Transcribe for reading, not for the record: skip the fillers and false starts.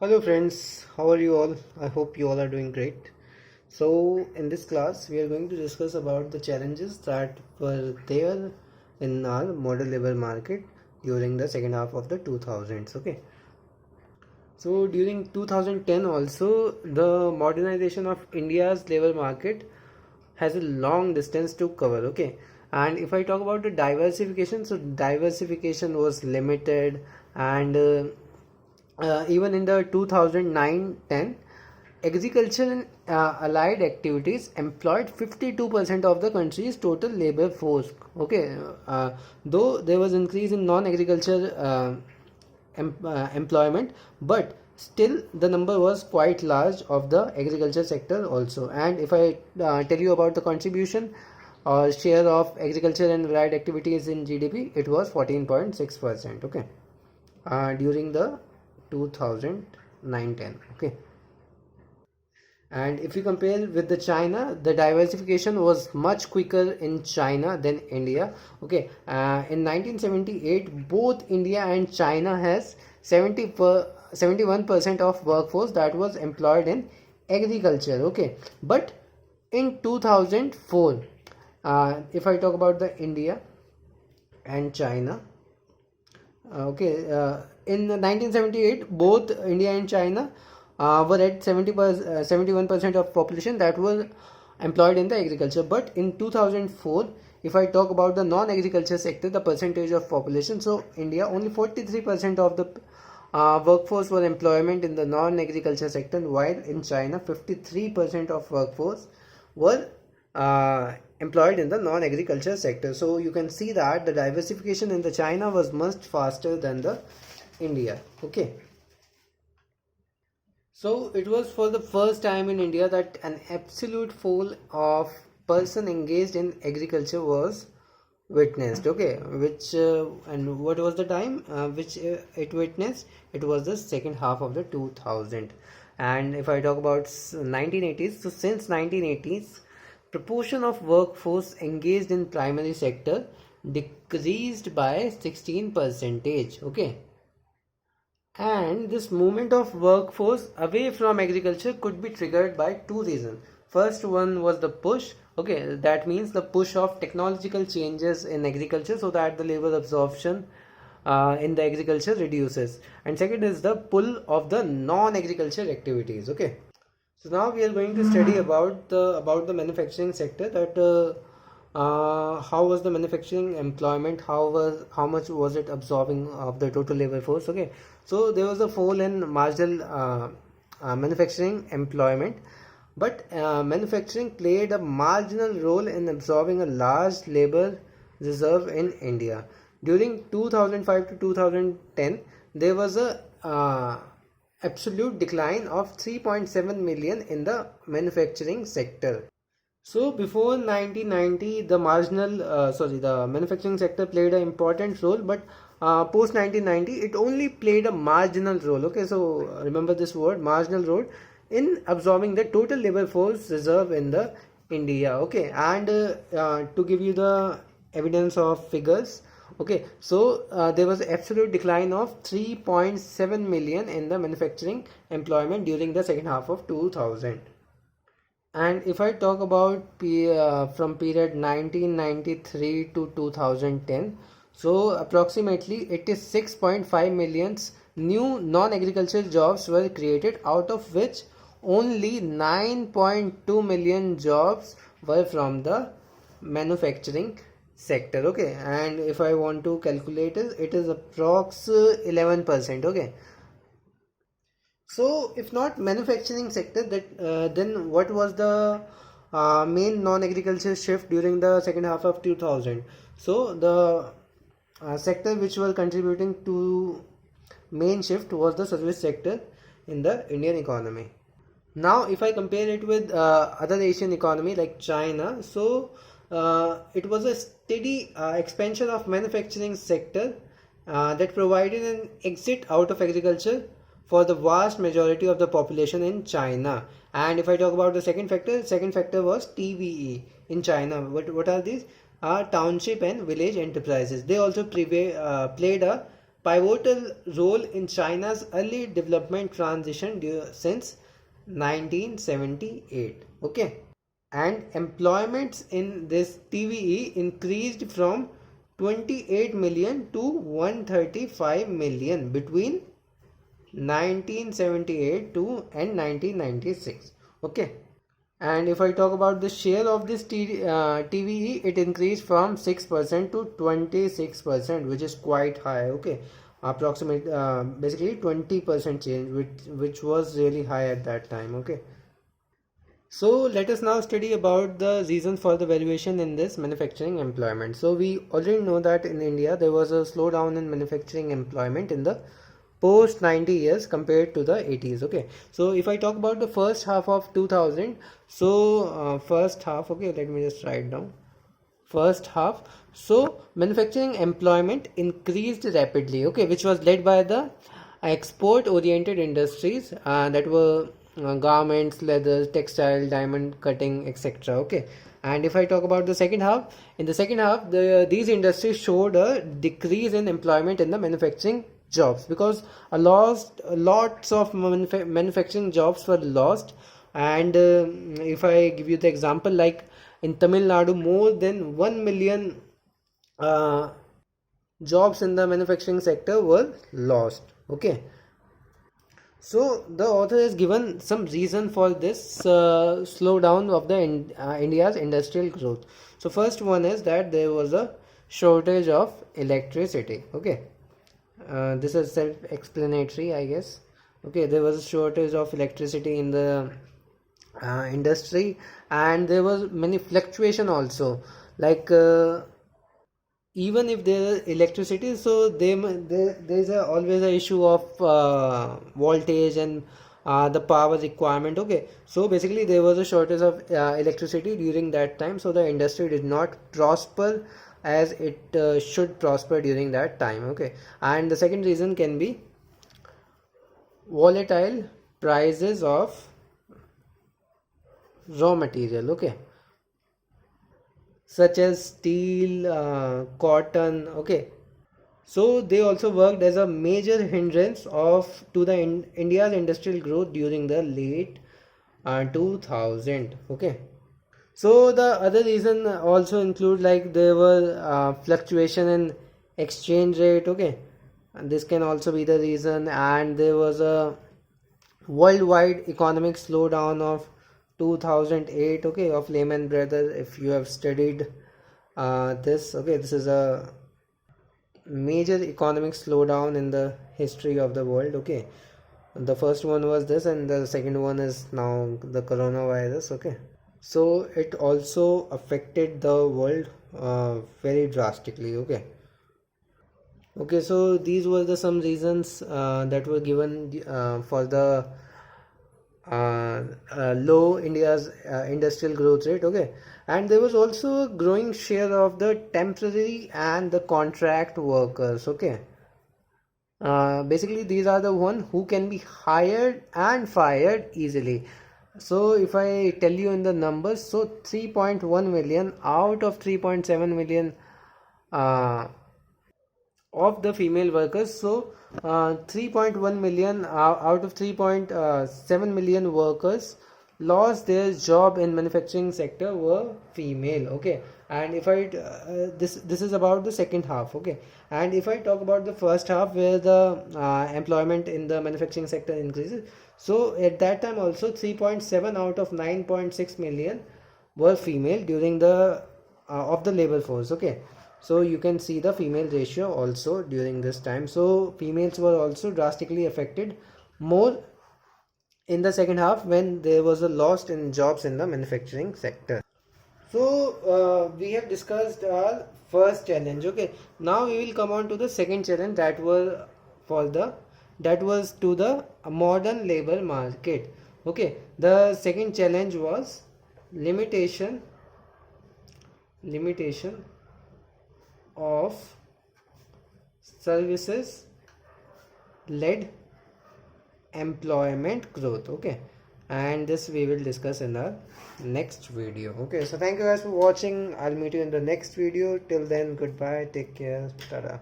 Hello friends, how are you all? I hope you all are doing great. So in this class we are going to discuss about the challenges that were there in our modern labor market during the second half of the 2000s. Okay. So during 2010 also the modernization of India's labor market has a long distance to cover. Okay. And if I talk about the diversification, so diversification was limited and even in the 2009-10 agriculture and allied activities employed 52% of the country's total labor force. Okay, though there was increase in non-agriculture employment, but still the number was quite large of the agriculture sector also. And if I tell you about the contribution or share of agriculture and allied activities in GDP, it was 14.6%. Okay, during the 2009-10. Okay, and if you compare with the China, the diversification was much quicker in China than India. Okay, in 1978 both India and China has 71% of workforce that was employed in agriculture. Okay, but in 2004, if I talk about the India and China, in 1978 both India and China were at 71% of population that was employed in the agriculture. But in 2004, if I talk about the non-agriculture sector, the percentage of population, so India only 43% of the workforce was employment in the non-agriculture sector, while in China 53% of workforce were employed in the non-agriculture sector. So you can see that the diversification in the China was much faster than the India. Okay, so it was for the first time in India that an absolute fall of person engaged in agriculture was witnessed. Okay, which and what was the time which it witnessed? It was the second half of the 2000. And if I talk about 1980s, so since 1980s proportion of workforce engaged in primary sector decreased by 16 percentage. Okay, and this movement of workforce away from agriculture could be triggered by two reasons. First one was the push. Okay, that means the push of technological changes in agriculture so that the labor absorption in the agriculture reduces, and second is the pull of the non-agriculture activities. Okay, so now we are going to study about the manufacturing sector, that how was the manufacturing employment, how much was it absorbing of the total labor force. Okay, so there was a fall in marginal manufacturing employment, but manufacturing played a marginal role in absorbing a large labor reserve in India. During 2005 to 2010 there was a absolute decline of 3.7 million in the manufacturing sector. So before 1990 the the manufacturing sector played an important role, but post 1990 it only played a marginal role. Okay, so remember this word, marginal role, in absorbing the total labor force reserve in the India. Okay, and to give you the evidence of figures, okay, so there was absolute decline of 3.7 million in the manufacturing employment during the second half of 2000. And if I talk about from period 1993 to 2010, so approximately 86.5 millions new non-agricultural jobs were created, out of which only 9.2 million jobs were from the manufacturing sector. Okay, and if I want to calculate it is approx 11%. Okay, so if not manufacturing sector, that then what was the main non-agriculture shift during the second half of 2000? So the sector which were contributing to main shift was the service sector in the Indian economy. Now if I compare it with other Asian economy like China, so it was a steady expansion of manufacturing sector that provided an exit out of agriculture for the vast majority of the population in China. And if I talk about the second factor was TVE in China. What are these? Township and village enterprises. They also played a pivotal role in China's early development transition since 1978. Okay, and employments in this TVE increased from 28 million to 135 million between 1978 to and 1996. Okay, and if I talk about the share of this TVE, it increased from 6% to 26%, which is quite high. Okay, approximate basically 20% change, which was really high at that time. Okay, so let us now study about the reasons for the variation in this manufacturing employment. So we already know that in India there was a slowdown in manufacturing employment in the post 90 years compared to the 80s. Okay, so if I talk about the first half of 2000, so first half, okay, let me just write down first half. So manufacturing employment increased rapidly, okay, which was led by the export oriented industries that were garments, leathers, textile, diamond cutting, etc. Okay, and if I talk about the second half, in the second half these industries showed a decrease in employment in the manufacturing jobs, because lots of manufacturing jobs were lost. And if I give you the example, like in Tamil Nadu, more than 1 million uh, jobs in the manufacturing sector were lost. Okay, so the author has given some reason for this slowdown of the India's industrial growth. So first one is that there was a shortage of electricity. Okay, this is self-explanatory, I guess. Okay, there was a shortage of electricity in the industry, and there was many fluctuation also. Like even if there is electricity, so there's always a issue of voltage and the power requirement. Okay, so basically there was a shortage of electricity during that time, so the industry did not prosper as it should prosper during that time. Okay, and the second reason can be volatile prices of raw material. Okay, such as steel, cotton. Okay, so they also worked as a major hindrance of to the India's industrial growth during the late 2000. Okay, so the other reason also include, like there were fluctuation in exchange rate. Okay, and this can also be the reason, and there was a worldwide economic slowdown of 2008. Okay, of Lehman Brothers. If you have studied this, okay, this is a major economic slowdown in the history of the world. Okay, the first one was this, and the second one is now the coronavirus. Okay, so it also affected the world very drastically. Okay, okay, so these were the some reasons that were given for the low India's industrial growth rate. Okay, and there was also a growing share of the temporary and the contract workers. Okay, basically these are the one who can be hired and fired easily. So if I tell you in the numbers, so 3.1 million out of 3.7 million of the female workers. So 3.1 million out of 3.7 million workers lost their job in manufacturing sector were female. Okay, and if I this is about the second half. Okay, and if I talk about the first half, where the employment in the manufacturing sector increases, so at that time also 3.7 out of 9.6 million were female during the of the labor force. Okay, so you can see the female ratio also during this time. So females were also drastically affected more in the second half, when there was a loss in jobs in the manufacturing sector. So we have discussed our first challenge. Okay, now we will come on to the second challenge, that was to the modern labor market. Okay, the second challenge was limitation of services led employment growth. Okay, and this we will discuss in our next video. Okay, so thank you guys for watching. I'll meet you in the next video. Till then, goodbye, take care, tada.